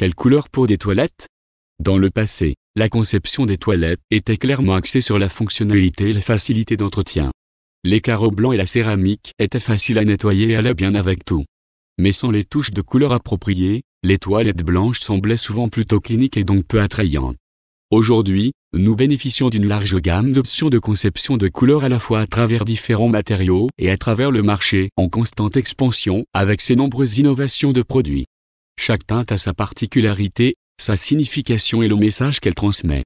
Quelle couleur pour des toilettes? Dans le passé, la conception des toilettes était clairement axée sur la fonctionnalité et la facilité d'entretien. Les carreaux blancs et la céramique étaient faciles à nettoyer et allaient bien avec tout. Mais sans les touches de couleur appropriées, les toilettes blanches semblaient souvent plutôt cliniques et donc peu attrayantes. Aujourd'hui, nous bénéficions d'une large gamme d'options de conception de couleurs à la fois à travers différents matériaux et à travers le marché en constante expansion avec ses nombreuses innovations de produits. Chaque teinte a sa particularité, sa signification et le message qu'elle transmet.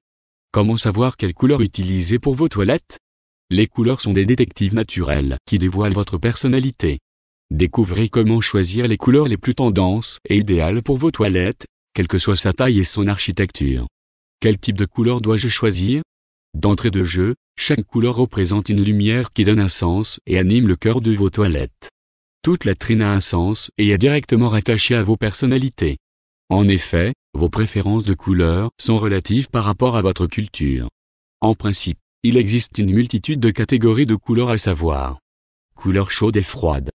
Comment savoir quelle couleur utiliser pour vos toilettes? Les couleurs sont des détectives naturels qui dévoilent votre personnalité. Découvrez comment choisir les couleurs les plus tendances et idéales pour vos toilettes, quelle que soit sa taille et son architecture. Quel type de couleur dois-je choisir? D'entrée de jeu, chaque couleur représente une lumière qui donne un sens et anime le cœur de vos toilettes. Toute latrine a un sens et est directement rattachée à vos personnalités. En effet, vos préférences de couleurs sont relatives par rapport à votre culture. En principe, il existe une multitude de catégories de couleurs à savoir. Couleurs chaudes et froides.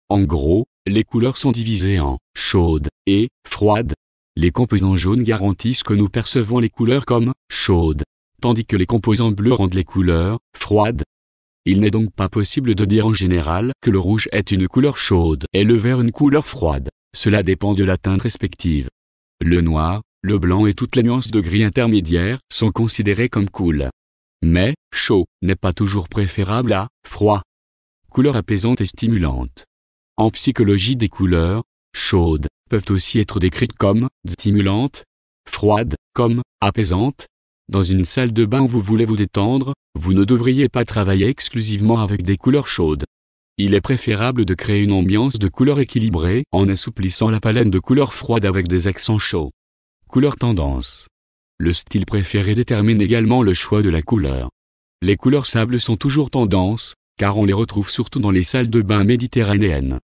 En gros, les couleurs sont divisées en chaudes et froides. Les composants jaunes garantissent que nous percevons les couleurs comme chaudes, tandis que les composants bleus rendent les couleurs froides. Il n'est donc pas possible de dire en général que le rouge est une couleur chaude et le vert une couleur froide. Cela dépend de la teinte respective. Le noir, le blanc et toutes les nuances de gris intermédiaires sont considérés comme cool. Mais, chaud n'est pas toujours préférable à froid. Couleurs apaisantes et stimulantes. En psychologie des couleurs, chaudes peuvent aussi être décrites comme stimulantes, froides comme apaisantes. Dans une salle de bain où vous voulez vous détendre, vous ne devriez pas travailler exclusivement avec des couleurs chaudes. Il est préférable de créer une ambiance de couleurs équilibrée en assouplissant la palette de couleurs froides avec des accents chauds. Couleur tendance. Le style préféré détermine également le choix de la couleur. Les couleurs sable sont toujours tendance, car on les retrouve surtout dans les salles de bain méditerranéennes.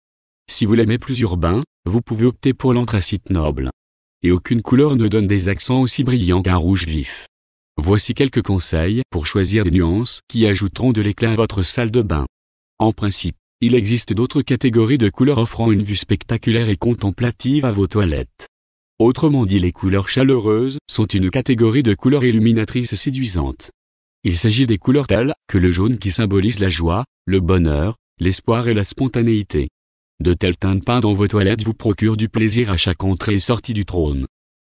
Si vous l'aimez plus urbain, vous pouvez opter pour l'anthracite noble. Et aucune couleur ne donne des accents aussi brillants qu'un rouge vif. Voici quelques conseils pour choisir des nuances qui ajouteront de l'éclat à votre salle de bain. En principe, il existe d'autres catégories de couleurs offrant une vue spectaculaire et contemplative à vos toilettes. Autrement dit, les couleurs chaleureuses sont une catégorie de couleurs illuminatrices et séduisantes. Il s'agit des couleurs telles que le jaune qui symbolise la joie, le bonheur, l'espoir et la spontanéité. De telles teintes peintes dans vos toilettes vous procurent du plaisir à chaque entrée et sortie du trône.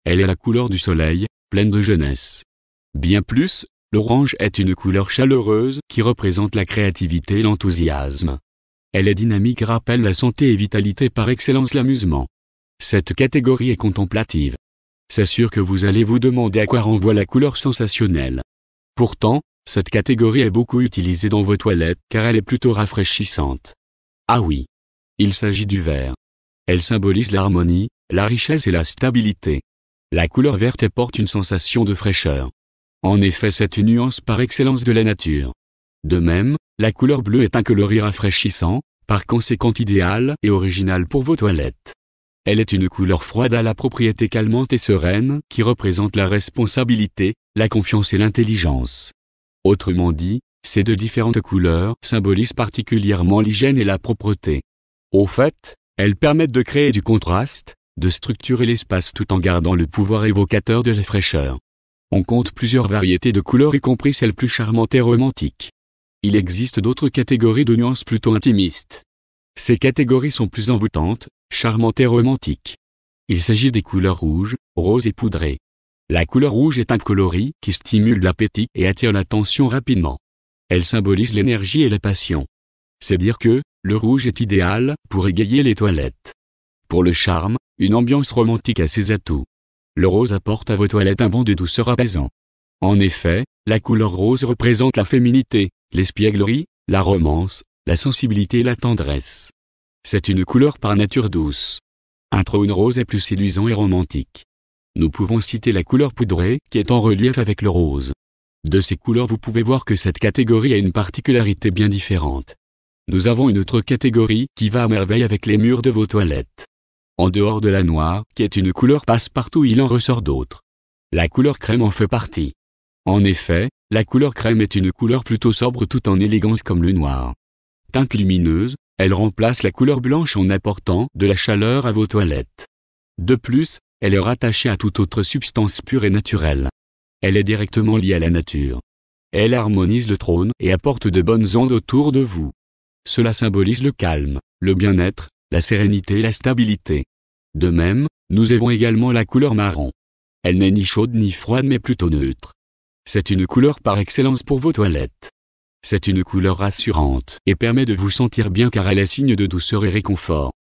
Elle est la couleur du soleil, pleine de jeunesse. Bien plus, l'orange est une couleur chaleureuse qui représente la créativité et l'enthousiasme. Elle est dynamique et rappelle la santé et vitalité par excellence l'amusement. Cette catégorie est contemplative. C'est sûr que vous allez vous demander à quoi renvoie la couleur sensationnelle. Pourtant, cette catégorie est beaucoup utilisée dans vos toilettes car elle est plutôt rafraîchissante. Ah oui. Il s'agit du vert. Elle symbolise l'harmonie, la richesse et la stabilité. La couleur verte apporte une sensation de fraîcheur. En effet, c'est une nuance par excellence de la nature. De même, la couleur bleue est un coloris rafraîchissant, par conséquent idéal et original pour vos toilettes. Elle est une couleur froide à la propriété calmante et sereine qui représente la responsabilité, la confiance et l'intelligence. Autrement dit, ces deux différentes couleurs symbolisent particulièrement l'hygiène et la propreté. Au fait, elles permettent de créer du contraste, de structurer l'espace tout en gardant le pouvoir évocateur de la fraîcheur. On compte plusieurs variétés de couleurs y compris celles plus charmantes et romantiques. Il existe d'autres catégories de nuances plutôt intimistes. Ces catégories sont plus envoûtantes, charmantes et romantiques. Il s'agit des couleurs rouges, roses et poudrées. La couleur rouge est un coloris qui stimule l'appétit et attire l'attention rapidement. Elle symbolise l'énergie et la passion. C'est dire que, le rouge est idéal pour égayer les toilettes. Pour le charme, une ambiance romantique a ses atouts. Le rose apporte à vos toilettes un vent de douceur apaisant. En effet, la couleur rose représente la féminité, l'espièglerie, la romance, la sensibilité et la tendresse. C'est une couleur par nature douce. Un trône rose est plus séduisant et romantique. Nous pouvons citer la couleur poudrée qui est en relief avec le rose. De ces couleurs vous pouvez voir que cette catégorie a une particularité bien différente. Nous avons une autre catégorie qui va à merveille avec les murs de vos toilettes. En dehors de la noire, qui est une couleur passe-partout, il en ressort d'autres. La couleur crème en fait partie. En effet, la couleur crème est une couleur plutôt sobre tout en élégance comme le noir. Teinte lumineuse, elle remplace la couleur blanche en apportant de la chaleur à vos toilettes. De plus, Elle est rattachée à toute autre substance pure et naturelle. Elle est directement liée à la nature. Elle harmonise le trône et apporte de bonnes ondes autour de vous. Cela symbolise le calme, le bien-être, la sérénité et la stabilité. De même, nous avons également la couleur marron. Elle n'est ni chaude ni froide mais plutôt neutre. C'est une couleur par excellence pour vos toilettes. C'est une couleur rassurante et permet de vous sentir bien car elle est signe de douceur et réconfort.